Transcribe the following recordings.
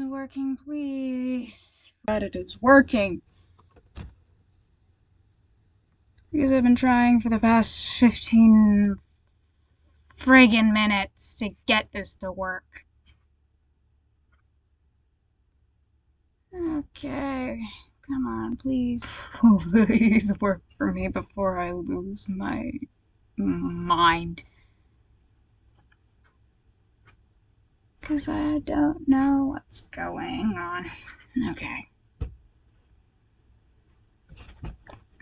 working, please. That it is working. Because I've been trying for the past 15 friggin' minutes to get this to work. Okay, come on, please. Please work for me before I lose my mind. Because I don't know what's going on. Okay.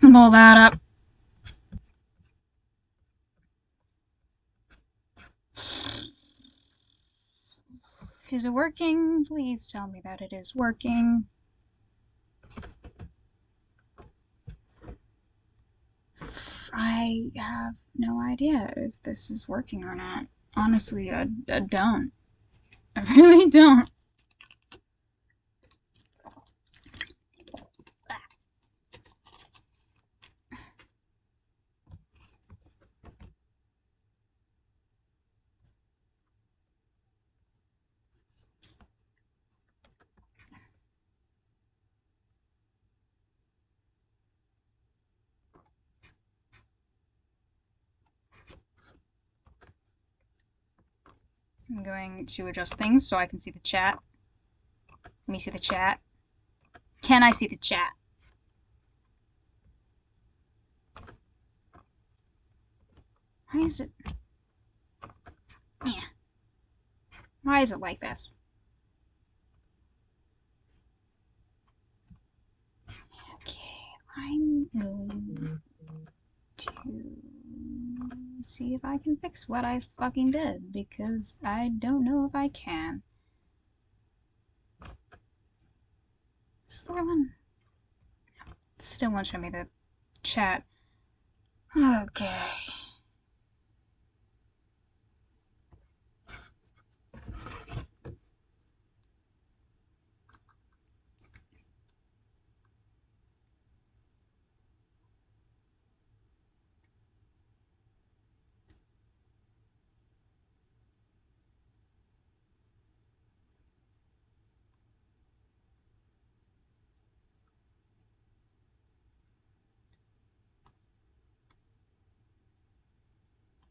Pull that up. Is it working? Please tell me that it is working. I have no idea if this is working or not. Honestly, I don't. I really don't. I'm going to adjust things so I can see the chat. Let me see the chat. Can I see the chat? Why is it? Yeah. Why is it like this? Okay, I'm going to see if I can fix what I fucking did, because I don't know if I can. Still won't show me the chat. Okay.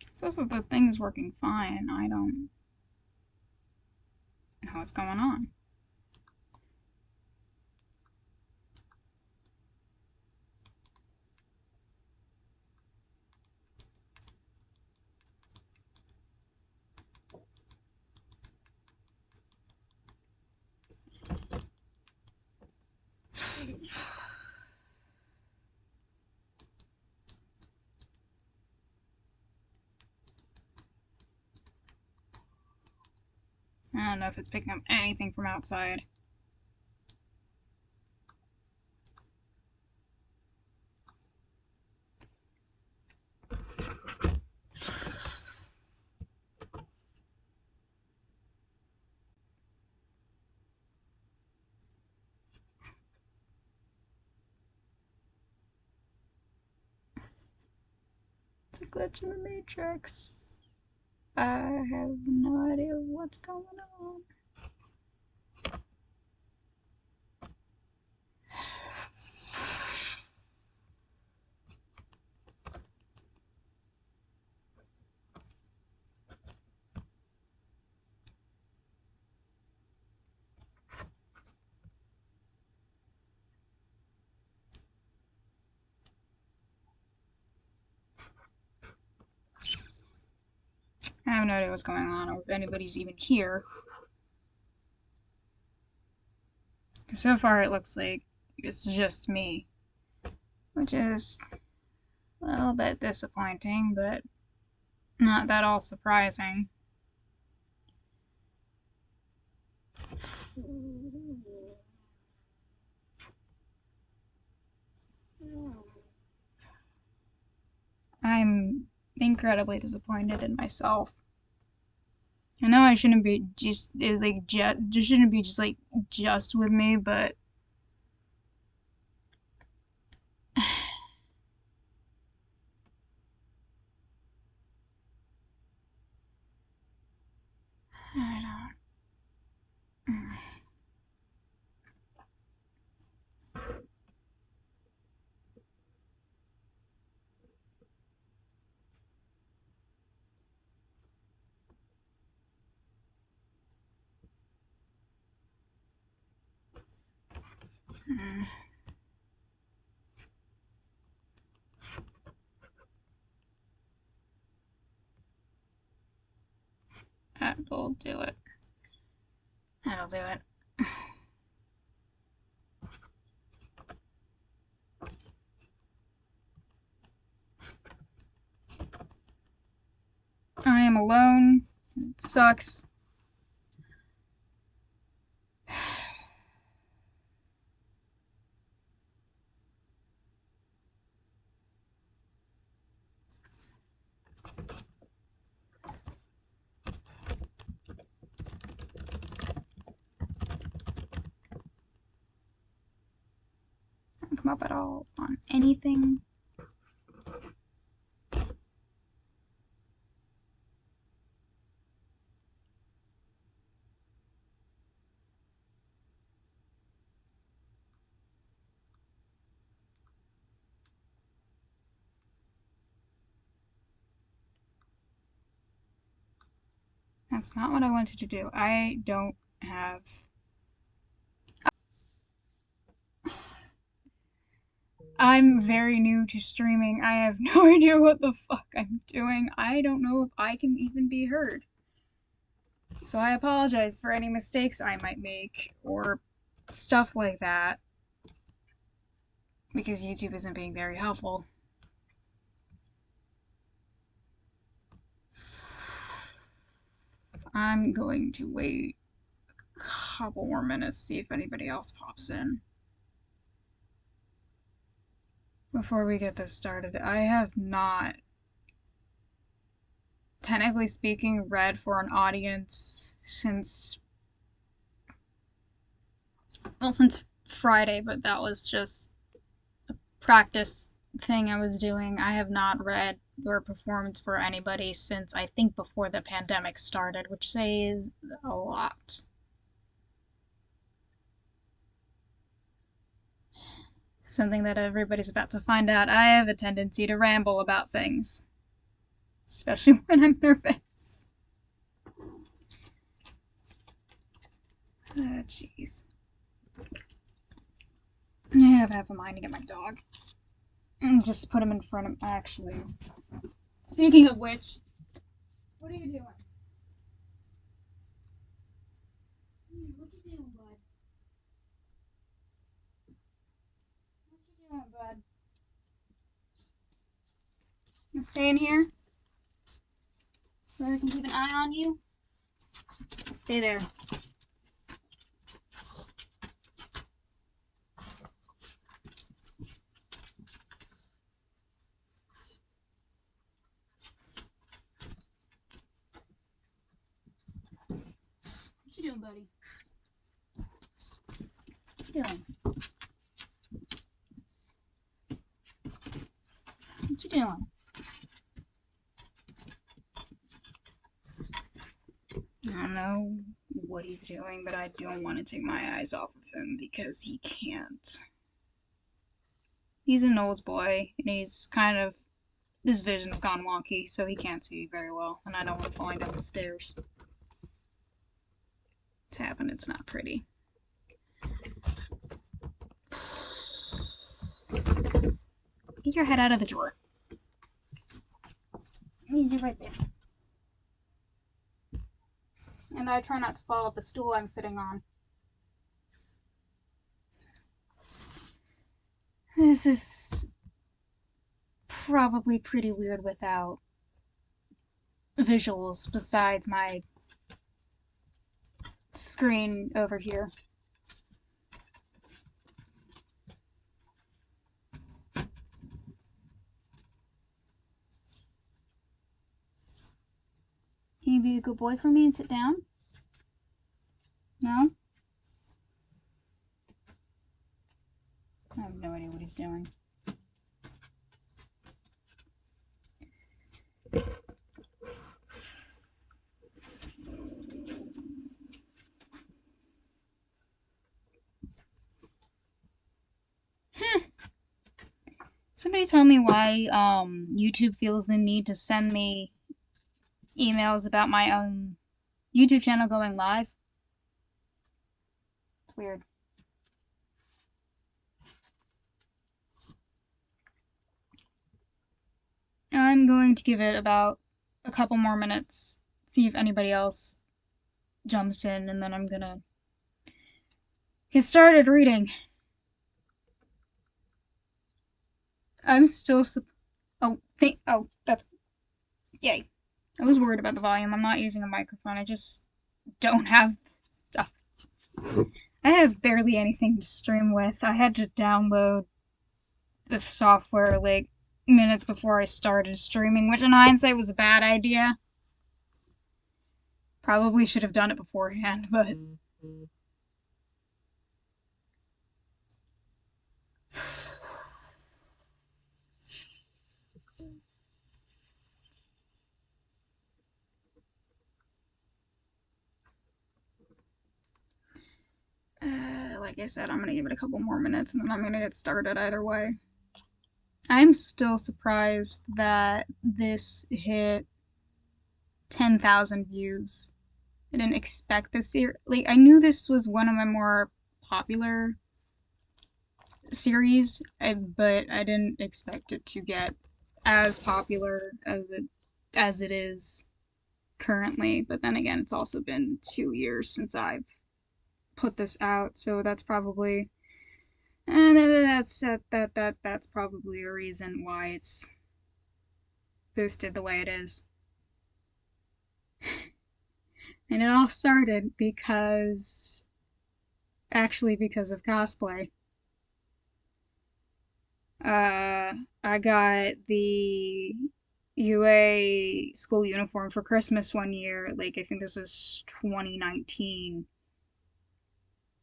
It says that the thing's working fine. I don't know what's going on. I don't know if it's picking up anything from outside. It's a glitch in the matrix. I have no idea what's going on. I have no idea what's going on, or if anybody's even here. So far, it looks like it's just me, which is a little bit disappointing, but not that all surprising. I'm incredibly disappointed in myself. I know I shouldn't be just like just shouldn't be just like just with me, but I don't. That'll do it. That'll do it. I am alone. It sucks. Come up at all on anything. That's not what I wanted to do. I don't have... I'm very new to streaming. I have no idea what the fuck I'm doing. I don't know if I can even be heard. So I apologize for any mistakes I might make, or stuff like that. Because YouTube isn't being very helpful. I'm going to wait a couple more minutes, see if anybody else pops in. Before we get this started, I have not, technically speaking, read for an audience since Friday, but that was just a practice thing I was doing. I have not read or performed for anybody since I think before the pandemic started, which says a lot. Something that everybody's about to find out. I have a tendency to ramble about things, especially when I'm nervous. Jeez. I have half a mind to get my dog and just put him in front of. Actually, speaking of which, what are you doing? What you doing, bud? What you doing, bud? You staying here? So I can keep an eye on you? Stay there. What you doing, buddy? What you doing? What you doing? I don't know what he's doing, but I don't want to take my eyes off of him because he can't. He's an old boy, and he's kind of, his vision's gone wonky, so he can't see very well, and I don't want to fall down the stairs. It's happened, it's not pretty. Get your head out of the drawer. Easy right there. And I try not to fall off the stool I'm sitting on. This is probably pretty weird without visuals besides my screen over here. Can you be a good boy for me and sit down? No? I have no idea what he's doing. Somebody tell me why YouTube feels the need to send me emails about my own YouTube channel going live. It's weird. I'm going to give it about a couple more minutes, see if anybody else jumps in, and then I'm gonna get started reading. I'm still that's yay. I was worried about the volume. I'm not using a microphone. I just don't have stuff. I have barely anything to stream with. I had to download the software like minutes before I started streaming, which in hindsight was a bad idea. Probably should have done it beforehand, but like I said, I'm gonna give it a couple more minutes and then I'm gonna get started either way. I'm still surprised that this hit 10,000 views. I didn't expect this series. Like, I knew this was one of my more popular series, but I didn't expect it to get as popular as it is currently. But then again, it's also been 2 years since I've put this out, so that's probably that's probably a reason why it's boosted the way it is. And it all started because of cosplay. I got the UA school uniform for Christmas one year, like I think this was 2019.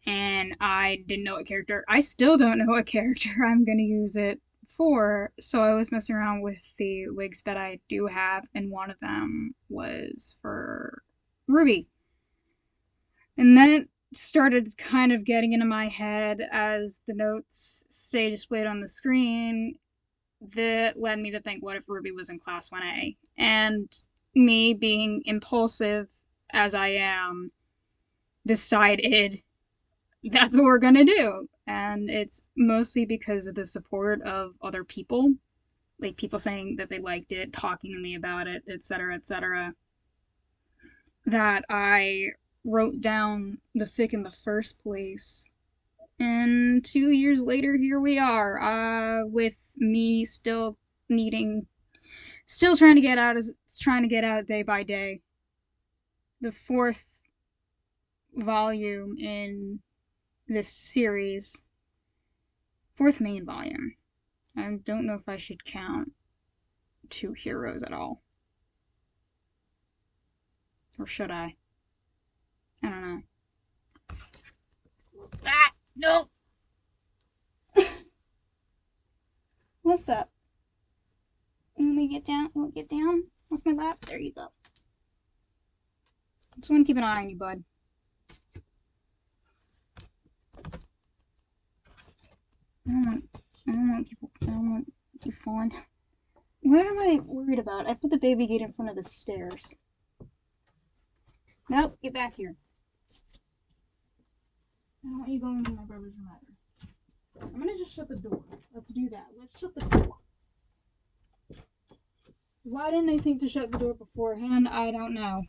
And I didn't know what character. I still don't know what character I'm gonna use it for. So I was messing around with the wigs that I do have, and one of them was for RWBY. And that started kind of getting into my head as the notes stay displayed on the screen. That led me to think, what if RWBY was in Class 1A? And me, being impulsive as I am, decided that's what we're gonna do. And it's mostly because of the support of other people, like people saying that they liked it, talking to me about it, etc., that I wrote down the fic in the first place. And 2 years later, here we are, with me still trying to get out day by day. The 4th volume in this series, 4th main volume. I don't know if I should count 2 heroes at all. Or should I? I don't know. Ah! No! What's up? Let me get down. Get down off my lap. There you go. Just want to keep an eye on you, bud. I don't want you falling. What am I worried about? I put the baby gate in front of the stairs. Nope, get back here. I don't want you going into my brother's room either. I'm gonna just shut the door. Let's do that. Let's shut the door. Why didn't I think to shut the door beforehand? I don't know.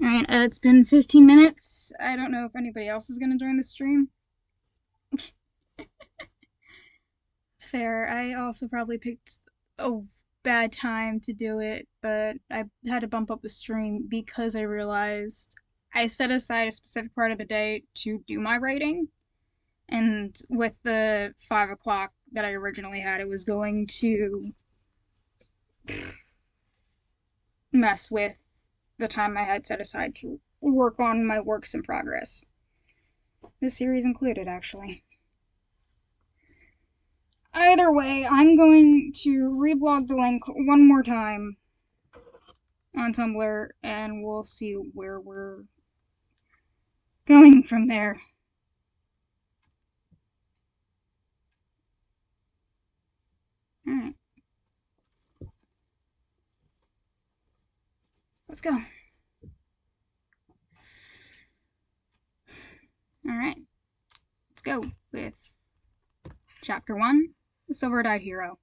Alright, it's been 15 minutes. I don't know if anybody else is gonna join the stream. Fair. I also probably picked a bad time to do it, but I had to bump up the stream because I realized I set aside a specific part of the day to do my writing, and with the 5 o'clock that I originally had, it was going to mess with the time I had set aside to work on my works in progress. This series included, actually. Either way, I'm going to reblog the link one more time on Tumblr, and we'll see where we're going from there. Alright. Let's go. Alright. Let's go with Chapter 1, The Silver-Dyed Hero.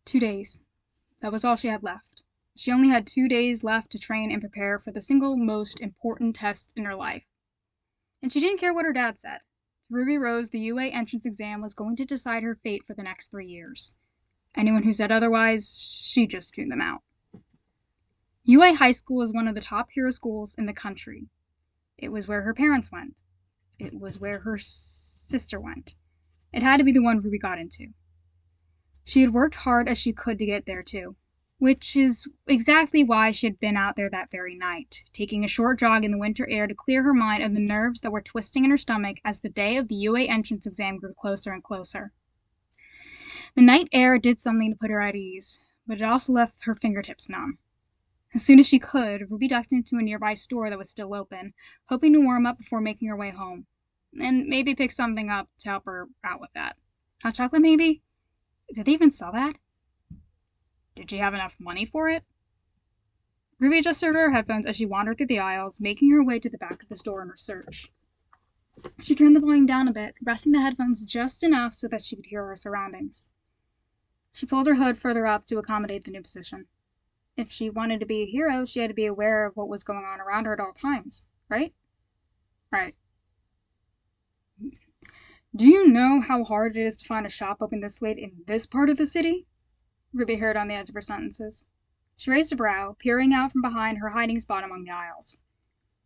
2 days. That was all she had left. She only had 2 days left to train and prepare for the single most important test in her life. And she didn't care what her dad said. To Ruby Rose, the UA entrance exam was going to decide her fate for the next 3 years. Anyone who said otherwise, she just tuned them out. UA High School was one of the top hero schools in the country. It was where her parents went. It was where her sister went. It had to be the one Ruby got into. She had worked hard as she could to get there, too, which is exactly why she had been out there that very night, taking a short jog in the winter air to clear her mind of the nerves that were twisting in her stomach as the day of the UA entrance exam grew closer and closer. The night air did something to put her at ease, but it also left her fingertips numb. As soon as she could, Ruby ducked into a nearby store that was still open, hoping to warm up before making her way home, and maybe pick something up to help her out with that. Hot chocolate, maybe? Did they even sell that? Did she have enough money for it? Ruby adjusted her headphones as she wandered through the aisles, making her way to the back of the store in her search. She turned the volume down a bit, resting the headphones just enough so that she could hear her surroundings. She pulled her hood further up to accommodate the new position. If she wanted to be a hero, she had to be aware of what was going on around her at all times, right? Right. Do you know how hard it is to find a shop open this late in this part of the city? Ruby heard on the edge of her sentences. She raised a brow, peering out from behind her hiding spot among the aisles.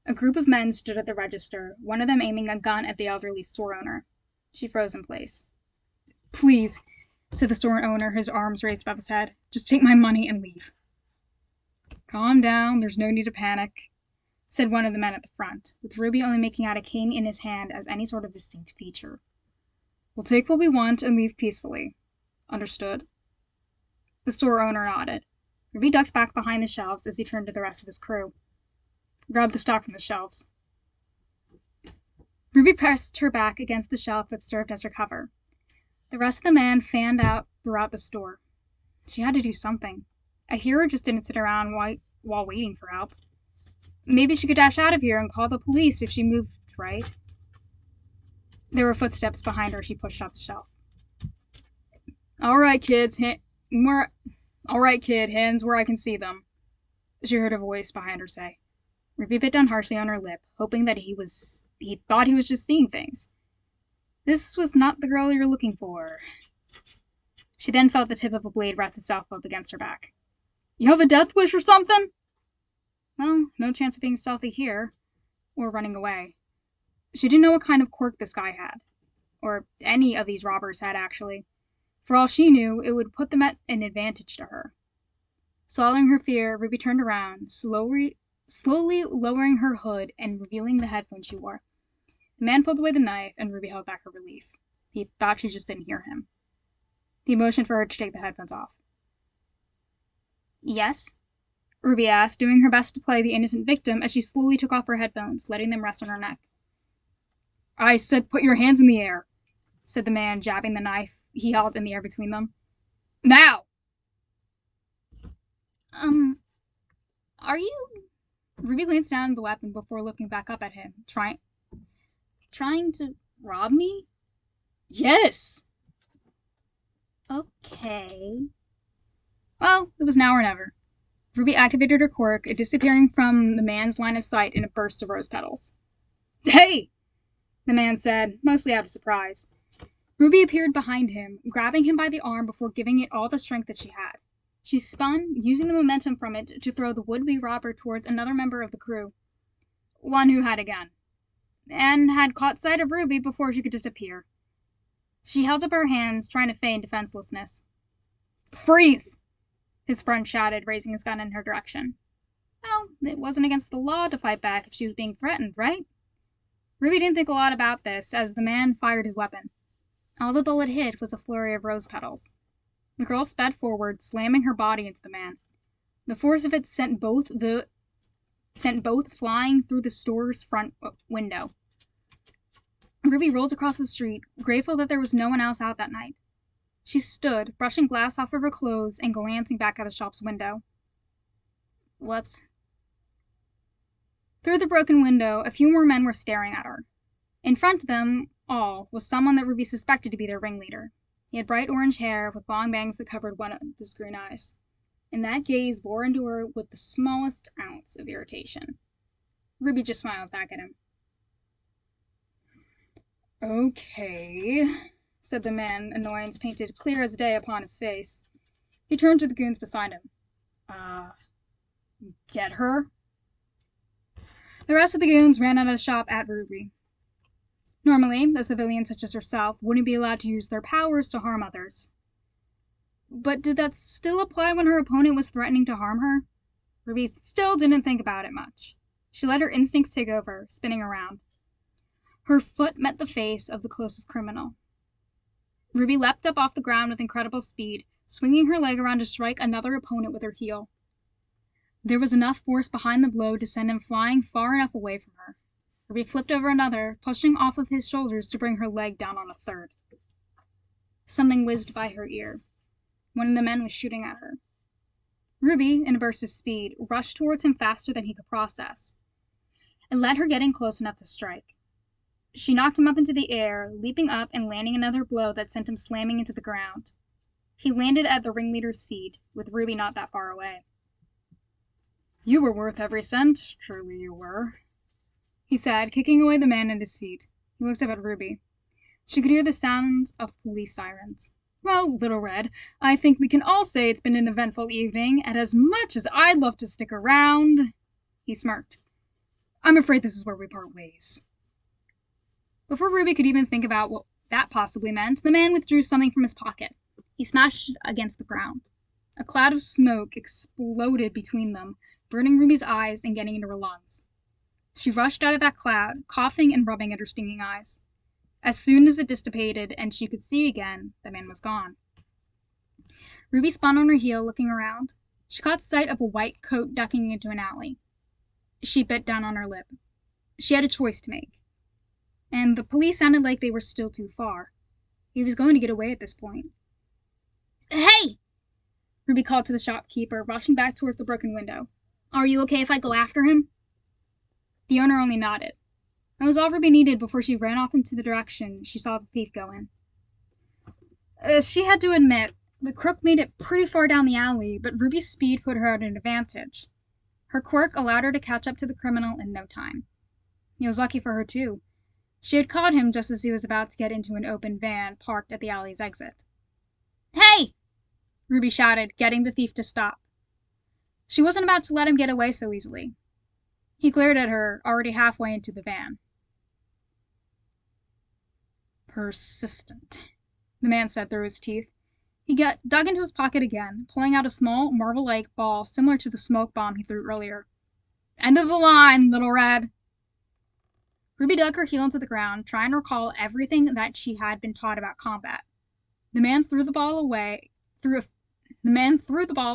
A group of men stood at the register, one of them aiming a gun at the elderly store owner. She froze in place. Please, said the store owner, his arms raised above his head. Just take my money and leave. Calm down, there's no need to panic, said one of the men at the front, with Ruby only making out a cane in his hand as any sort of distinct feature. We'll take what we want and leave peacefully. Understood? The store owner nodded. Ruby ducked back behind the shelves as he turned to the rest of his crew. Grab the stock from the shelves. Ruby pressed her back against the shelf that served as her cover. The rest of the men fanned out throughout the store. She had to do something. A hero just didn't sit around while waiting for help. Maybe she could dash out of here and call the police if she moved right. There were footsteps behind her as she pushed off the shelf. All right, kid, hands where I can see them, she heard a voice behind her say. Ruby bit down harshly on her lip, hoping that he thought he was just seeing things. This was not the girl you're looking for. She then felt the tip of a blade rest itself up against her back. You have a death wish or something? Well, no chance of being stealthy here, or running away. She didn't know what kind of quirk this guy had, or any of these robbers had, actually. For all she knew, it would put them at an advantage to her. Swallowing her fear, Ruby turned around, slowly lowering her hood and revealing the headphones she wore. The man pulled away the knife, and Ruby held back her relief. He thought she just didn't hear him. He motioned for her to take the headphones off. Yes? Ruby asked, doing her best to play the innocent victim as she slowly took off her headphones, letting them rest on her neck. I said put your hands in the air, said the man, jabbing the knife he held in the air between them. Now! Are you... Ruby glanced down at the weapon before looking back up at him, trying to rob me? Yes! Okay. Well, it was now or never. Ruby activated her quirk, disappearing from the man's line of sight in a burst of rose petals. Hey! The man said, mostly out of surprise. Ruby appeared behind him, grabbing him by the arm before giving it all the strength that she had. She spun, using the momentum from it to throw the would-be robber towards another member of the crew, one who had a gun, and had caught sight of Ruby before she could disappear. She held up her hands, trying to feign defenselessness. Freeze! His friend shouted, raising his gun in her direction. Well, it wasn't against the law to fight back if she was being threatened, right? Ruby didn't think a lot about this as the man fired his weapon. All the bullet hit was a flurry of rose petals. The girl sped forward, slamming her body into the man. The force of it sent both flying through the store's front window. Ruby rolled across the street, grateful that there was no one else out that night. She stood, brushing glass off of her clothes and glancing back at the shop's window. Whoops. Through the broken window, a few more men were staring at her. In front of them all was someone that Ruby suspected to be their ringleader. He had bright orange hair with long bangs that covered one of his green eyes, and that gaze bore into her with the smallest ounce of irritation. Ruby just smiled back at him. "Okay," said the man, annoyance painted clear as day upon his face. He turned to the goons beside him. Get her?" The rest of the goons ran out of the shop at RWBY. Normally, a civilian such as herself wouldn't be allowed to use their powers to harm others. But did that still apply when her opponent was threatening to harm her? Ruby still didn't think about it much. She let her instincts take over, spinning around. Her foot met the face of the closest criminal. Ruby leapt up off the ground with incredible speed, swinging her leg around to strike another opponent with her heel. There was enough force behind the blow to send him flying far enough away from her. Ruby flipped over another, pushing off of his shoulders to bring her leg down on a third. Something whizzed by her ear. One of the men was shooting at her. Ruby, in a burst of speed, rushed towards him faster than he could process. It let her getting close enough to strike. She knocked him up into the air, leaping up and landing another blow that sent him slamming into the ground. He landed at the ringleader's feet, with Ruby not that far away. "You were worth every cent, truly you were," he said, kicking away the man at his feet. He looked up at Ruby. She could hear the sound of police sirens. "Well, Little Red, I think we can all say it's been an eventful evening, and as much as I'd love to stick around," he smirked, "I'm afraid this is where we part ways." Before Ruby could even think about what that possibly meant, the man withdrew something from his pocket. He smashed it against the ground. A cloud of smoke exploded between them, burning Ruby's eyes and getting into her lungs. She rushed out of that cloud, coughing and rubbing at her stinging eyes. As soon as it dissipated and she could see again, the man was gone. Ruby spun on her heel, looking around. She caught sight of a white coat ducking into an alley. She bit down on her lip. She had a choice to make. And the police sounded like they were still too far. He was going to get away at this point. "Hey!" Ruby called to the shopkeeper, rushing back towards the broken window. "Are you okay if I go after him?" The owner only nodded. That was all Ruby needed before she ran off into the direction she saw the thief go in. She had to admit, the crook made it pretty far down the alley, but Ruby's speed put her at an advantage. Her quirk allowed her to catch up to the criminal in no time. It was lucky for her, too. She had caught him just as he was about to get into an open van parked at the alley's exit. "Hey!" Ruby shouted, getting the thief to stop. She wasn't about to let him get away so easily. He glared at her, already halfway into the van. "Persistent," the man said through his teeth. He dug into his pocket again, pulling out a small, marble-like ball similar to the smoke bomb he threw earlier. "End of the line, Little Red." Ruby dug her heel into the ground, trying to recall everything that she had been taught about combat. The man threw the ball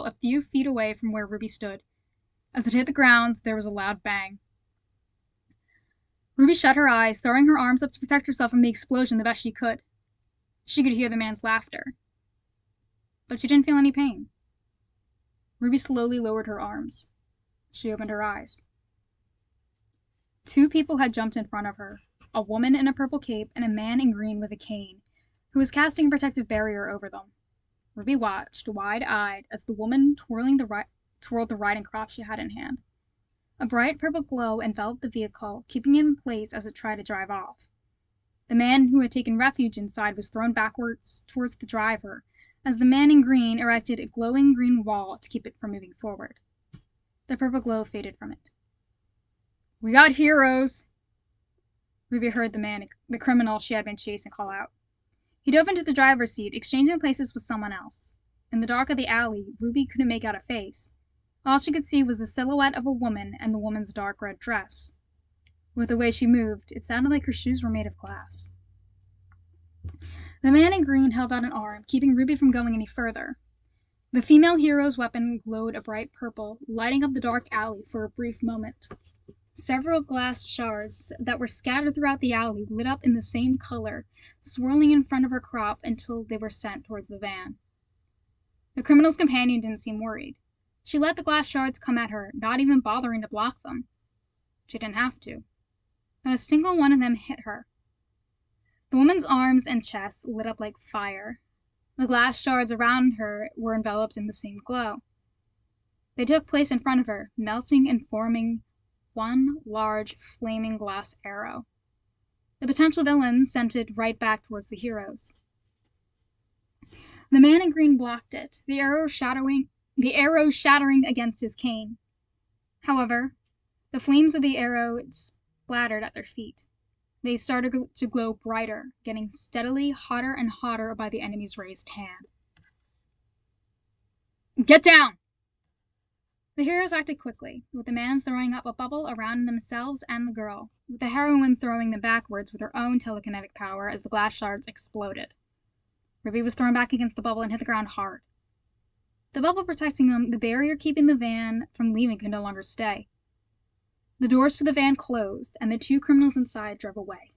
a few feet away from where Ruby stood. As it hit the ground, there was a loud bang. Ruby shut her eyes, throwing her arms up to protect herself from the explosion the best she could. She could hear the man's laughter, but she didn't feel any pain. Ruby slowly lowered her arms. She opened her eyes. Two people had jumped in front of her, a woman in a purple cape and a man in green with a cane, who was casting a protective barrier over them. Ruby watched, wide-eyed, as the woman twirled the riding crop she had in hand. A bright purple glow enveloped the vehicle, keeping it in place as it tried to drive off. The man who had taken refuge inside was thrown backwards towards the driver, as the man in green erected a glowing green wall to keep it from moving forward. The purple glow faded from it. "We got heroes!" Ruby heard the criminal she had been chasing, call out. He dove into the driver's seat, exchanging places with someone else. In the dark of the alley, Ruby couldn't make out a face. All she could see was the silhouette of a woman and the woman's dark red dress. With the way she moved, it sounded like her shoes were made of glass. The man in green held out an arm, keeping Ruby from going any further. The female hero's weapon glowed a bright purple, lighting up the dark alley for a brief moment. Several glass shards that were scattered throughout the alley lit up in the same color, swirling in front of her crop until they were sent towards the van. The criminal's companion didn't seem worried. She let the glass shards come at her, not even bothering to block them. She didn't have to. Not a single one of them hit her. The woman's arms and chest lit up like fire. The glass shards around her were enveloped in the same glow. They took place in front of her, melting and forming one large flaming glass arrow. The potential villain sent it right back towards the heroes. The man in green blocked it, the arrow shattering against his cane. However, the flames of the arrow splattered at their feet. They started to glow brighter, getting steadily hotter and hotter by the enemy's raised hand. Get down! The heroes acted quickly, with the man throwing up a bubble around themselves and the girl, with the heroine throwing them backwards with her own telekinetic power as the glass shards exploded. RWBY was thrown back against the bubble and hit the ground hard. The bubble protecting them, the barrier keeping the van from leaving could no longer stay. The doors to the van closed, and the two criminals inside drove away.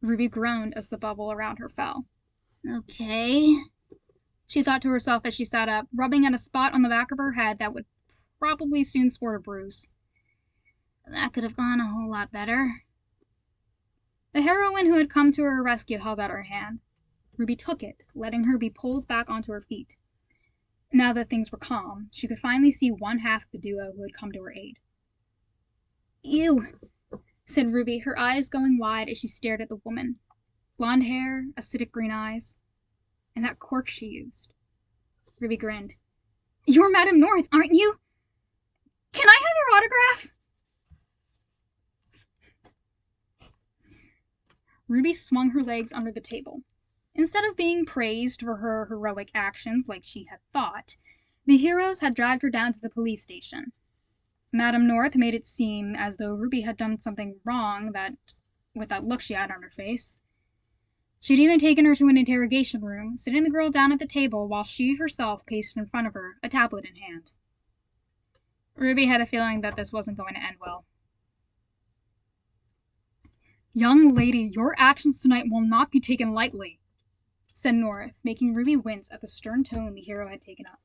RWBY groaned as the bubble around her fell. Okay, she thought to herself as she sat up, rubbing at a spot on the back of her head that would probably soon sport a bruise. That could have gone a whole lot better. The heroine who had come to her rescue held out her hand. RWBY took it, letting her be pulled back onto her feet. Now that things were calm, she could finally see one half of the duo who had come to her aid. "Ew," said RWBY, her eyes going wide as she stared at the woman. Blonde hair, acidic green eyes, and that cork she used. RWBY grinned. "You're Madame North, aren't you? Can I have your autograph?" RWBY swung her legs under the table. Instead of being praised for her heroic actions like she had thought, the heroes had dragged her down to the police station. Madame North made it seem as though RWBY had done something wrong with that look she had on her face. She'd even taken her to an interrogation room, sitting the girl down at the table while she herself paced in front of her, a tablet in hand. RWBY had a feeling that this wasn't going to end well. "Young lady, your actions tonight will not be taken lightly," said North, making RWBY wince at the stern tone the hero had taken up.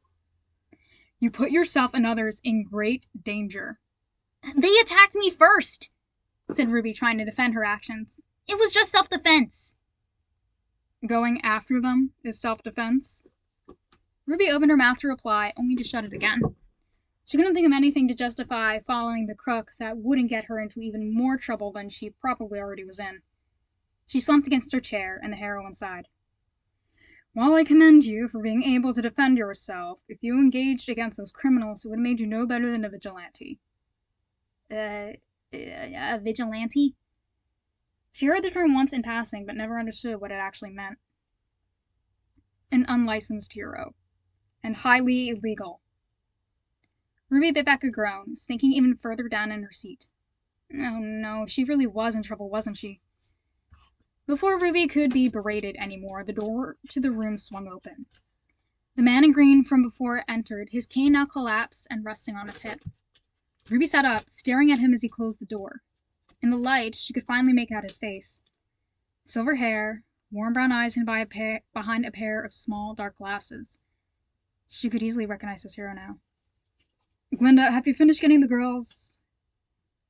"You put yourself and others in great danger." "They attacked me first," said RWBY, trying to defend her actions. "It was just self-defense." "Going after them is self-defense?" RWBY opened her mouth to reply, only to shut it again. She couldn't think of anything to justify following the crook that wouldn't get her into even more trouble than she probably already was in. She slumped against her chair, and the heroine sighed. "While I commend you for being able to defend yourself, if you engaged against those criminals, it would have made you no better than a vigilante." A vigilante? She heard the term once in passing, but never understood what it actually meant. "An unlicensed hero. And highly illegal." RWBY bit back a groan, sinking even further down in her seat. Oh no, she really was in trouble, wasn't she? Before RWBY could be berated anymore, the door to the room swung open. The man in green from before entered, his cane now collapsed and resting on his hip. RWBY sat up, staring at him as he closed the door. In the light, she could finally make out his face. Silver hair, warm brown eyes hidden behind a pair of small, dark glasses. She could easily recognize his hero now. "Glinda, have you finished getting the girls?"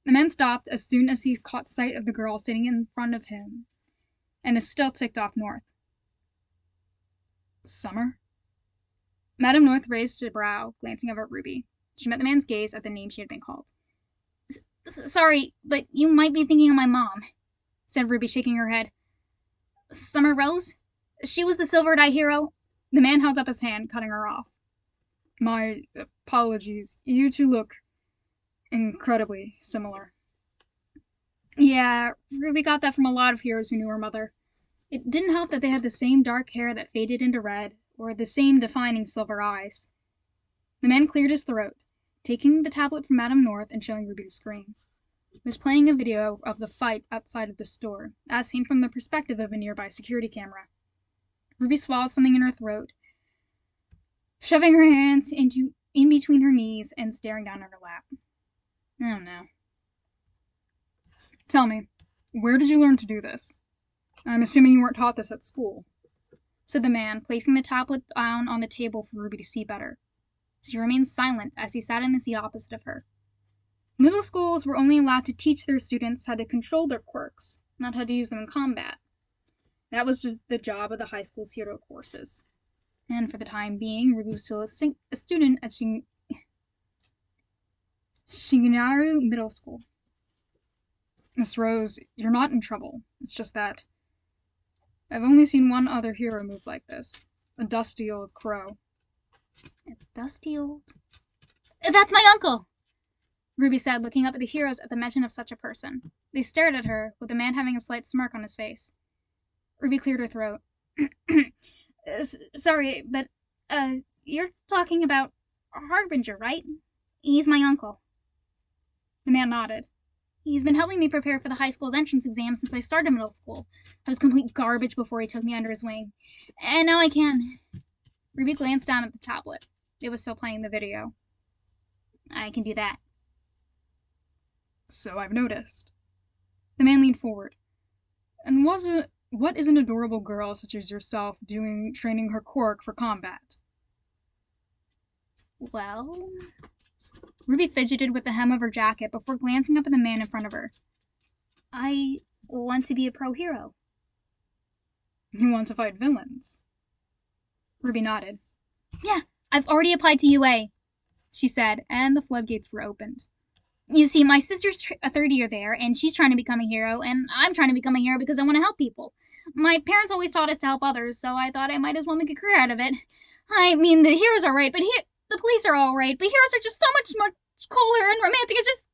The man stopped as soon as he caught sight of the girl sitting in front of him, and is still ticked off North. "Summer?" Madame North raised a brow, glancing over at RWBY. She met the man's gaze at the name she had been called. "Sorry, but you might be thinking of my mom," said RWBY, shaking her head. "Summer Rose? She was the silver-eyed hero." The man held up his hand, cutting her off. "My apologies. You two look incredibly similar." Yeah, RWBY got that from a lot of heroes who knew her mother. It didn't help that they had the same dark hair that faded into red, or the same defining silver eyes. The man cleared his throat, taking the tablet from Madame North and showing RWBY the screen. It was playing a video of the fight outside of the store, as seen from the perspective of a nearby security camera. RWBY swallowed something in her throat, shoving her hands in between her knees and staring down at her lap. Oh no. "Tell me, where did you learn to do this? I'm assuming you weren't taught this at school," said the man, placing the tablet down on the table for RWBY to see better. She remained silent as he sat in the seat opposite of her. Middle schools were only allowed to teach their students how to control their quirks, not how to use them in combat. That was just the job of the high school's hero courses. And for the time being, RWBY was still a student at Shinginaru Middle School. Miss Rose, you're not in trouble. It's just that I've only seen one other hero move like this. A dusty old crow. A dusty old... That's my uncle! RWBY said, looking up at the heroes at the mention of such a person. They stared at her, with the man having a slight smirk on his face. RWBY cleared her throat. Sorry, but, you're talking about Harbinger, right? He's my uncle. The man nodded. He's been helping me prepare for the high school's entrance exam since I started middle school. I was complete garbage before he took me under his wing. And now I can. RWBY glanced down at the tablet. It was still playing the video. I can do that. So I've noticed. The man leaned forward. And what is an adorable girl such as yourself doing training her quirk for combat? Well... RWBY fidgeted with the hem of her jacket before glancing up at the man in front of her. I want to be a pro hero. You want to fight villains? RWBY nodded. Yeah, I've already applied to UA, she said, and the floodgates were opened. You see, my sister's a third year there, and she's trying to become a hero, and I'm trying to become a hero because I want to help people. My parents always taught us to help others, so I thought I might as well make a career out of it. I mean, the heroes are right, but the police are all right, but heroes are just so much cooler and romantic. It's just...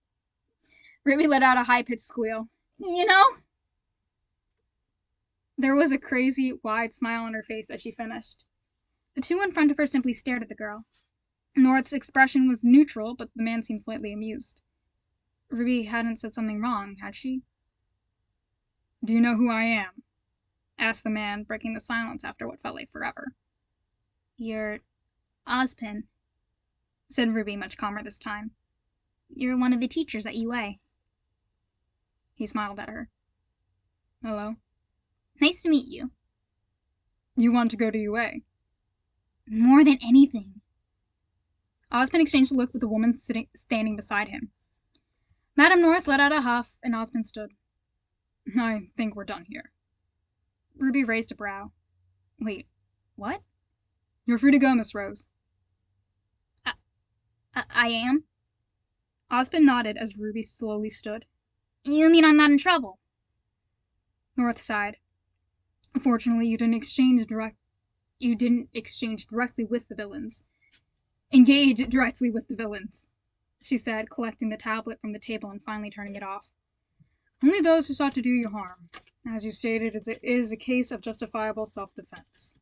RWBY let out a high-pitched squeal. You know? There was a crazy, wide smile on her face as she finished. The two in front of her simply stared at the girl. North's expression was neutral, but the man seemed slightly amused. RWBY hadn't said something wrong, had she? Do you know who I am? Asked the man, breaking the silence after what felt like forever. You're Ozpin, said RWBY, much calmer this time. You're one of the teachers at UA. He smiled at her. Hello. Nice to meet you. You want to go to UA? More than anything. Ozpin exchanged a look with the woman standing beside him. Madame North let out a huff, and Ozpin stood. I think we're done here. RWBY raised a brow. Wait, what? You're free to go, Miss Rose. I am? Ozpin nodded as RWBY slowly stood. You mean I'm not in trouble? North sighed. Fortunately, you didn't exchange directly with the villains. Engage directly with the villains, she said, collecting the tablet from the table and finally turning it off. Only those who sought to do you harm. As you stated, it is a case of justifiable self-defense.